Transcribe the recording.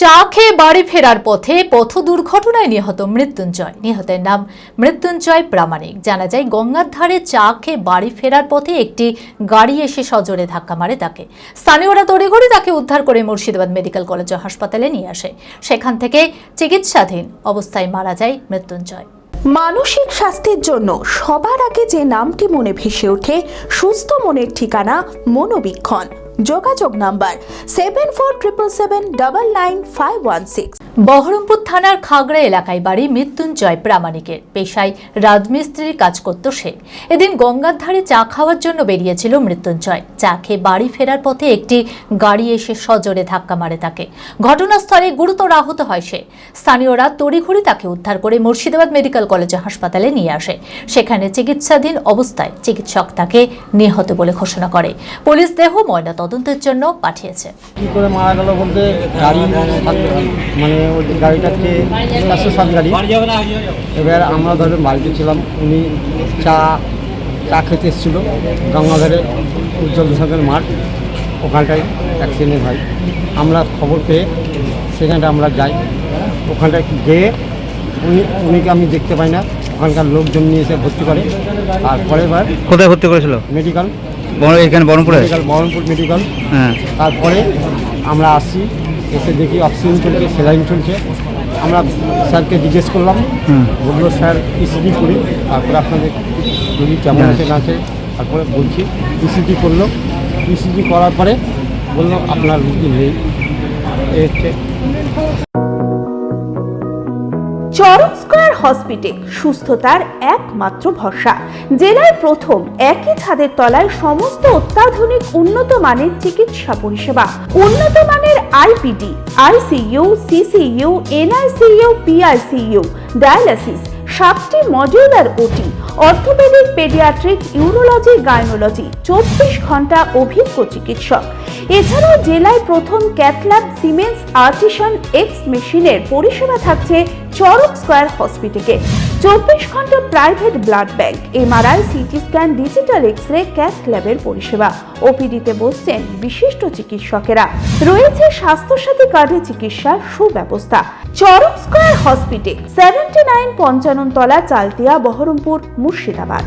চা খেয়ে বাড়ি ফেরার পথে পথ দুর্ঘটনায় নিহত মৃত্যুঞ্জয়। নিহতের নাম মৃত্যুঞ্জয় প্রামাণিক। জানা যায়, গঙ্গার ধারে চা খেয়ে বাড়ি ফেরার পথে একটি গাড়ি এসে সজোরে ধাক্কা মারে তাকে। স্থানীয়রা তড়িঘড়ি তাকে উদ্ধার করে মুর্শিদাবাদ মেডিকেল কলেজ ও হাসপাতালে নিয়ে আসে। সেখান থেকে চিকিৎসাধীন অবস্থায় মারা যায় মৃত্যুঞ্জয়। মানসিক স্বাস্থ্যের জন্য সবার আগে যে নামটি মনে ভেসে ওঠে, সুস্থ মনের ঠিকানা মনোবীক্ষণ। যোগাযোগ নাম্বার 7477799516। বহরমপুর থানার খাগড়া এলাকায় বাড়ি মৃত্যুঞ্জয় প্রামাণিকের। পেশায় রাজমিস্ত্রির কাজ করত সে। এদিন গঙ্গার ধারে চা খাওয়ার জন্য বেরিয়েছিল মৃত্যুঞ্জয়। চা খেয়ে বাড়ি ফেরার পথে একটি গাড়ি এসে সজোরে ধাক্কা মারে তাকে। ঘটনাস্থলে গুরুতর আহত হয় সে। স্থানীয়রা তড়িঘড়ি তাকে উদ্ধার করে মুর্শিদাবাদ মেডিকেল কলেজ হাসপাতালে নিয়ে আসে। সেখানে চিকিৎসাধীন অবস্থায় চিকিৎসক তাকে নিহত বলে ঘোষণা করে। পুলিশ দেহ ময়না তদন্তের জন্য পাঠিয়েছে। কি করে মারা গেল বলতে, গাড়ি মানে ওই গাড়িটাকে 407 গাড়ি। এবার আমরা ধরে বাড়িতে ছিলাম, উনি চা খেতে এসেছিল গঙ্গাধারে উজ্জ্বল দোষকের মাঠ, ওখানটায় অ্যাক্সিডেন্ট হয়। আমরা খবর পেয়ে সেখানটা আমরা যাই। ওখানটায় গিয়ে উনিকে আমি দেখতে পাই না, ওখানকার লোকজন নিয়ে এসে ভর্তি করে। আর পরের বার কোথায় ভর্তি করেছিল? মেডিকেল, এখানে বহরমপুর মেডিকেল। হ্যাঁ, তারপরে আমরা আসি, এসে দেখি অক্সিজেন চলছে, স্যালাইন চলছে। আমরা স্যারকে জিজ্ঞেস করলাম, বললো স্যার ইসিজি করি, তারপরে আপনাদের যদি কেমন আছে না আছে তারপরে বলছি। ইসিজি করলো, ইসিজি করার পরে বললো আপনার রুগী নেই। চরক স্কয়ার হসপিটাল সুস্থতার একমাত্র ভরসা। জেলায় প্রথম একই ছাদের তলায় সমস্ত অত্যাধুনিক উন্নত মানের চিকিৎসা পরিষেবা, উন্নত মানের IPD, ICU, CCU, NICU, PICU, dialysis, 7টি modular OT, orthopaedic, paediatric, urology, gynaecology, 24 ঘন্টা অভিজ্ঞ চিকিৎসক। এছাড়াও জেলায় প্রথম ক্যাথল্যাব, সিমেন্স, আর্টিসান, এক্স মেশিনের পরিষেবা থাকছে চরক স্কয়ার হসপিটালে। 24 ঘন্টা private blood bank, MRI, CT scan, digital X ray, cath ল্যাবের পরিষেবা। ওপিডিতে বসছেন বিশিষ্ট চিকিৎসকেরা। রয়েছে স্বাস্থ্যসাথী কার্ডে চিকিৎসার সুব্যবস্থা। চরক স্কয়ার হসপিটাল, 79 পঞ্চানন তলা, চালতিয়া, বহরমপুর, মুর্শিদাবাদ।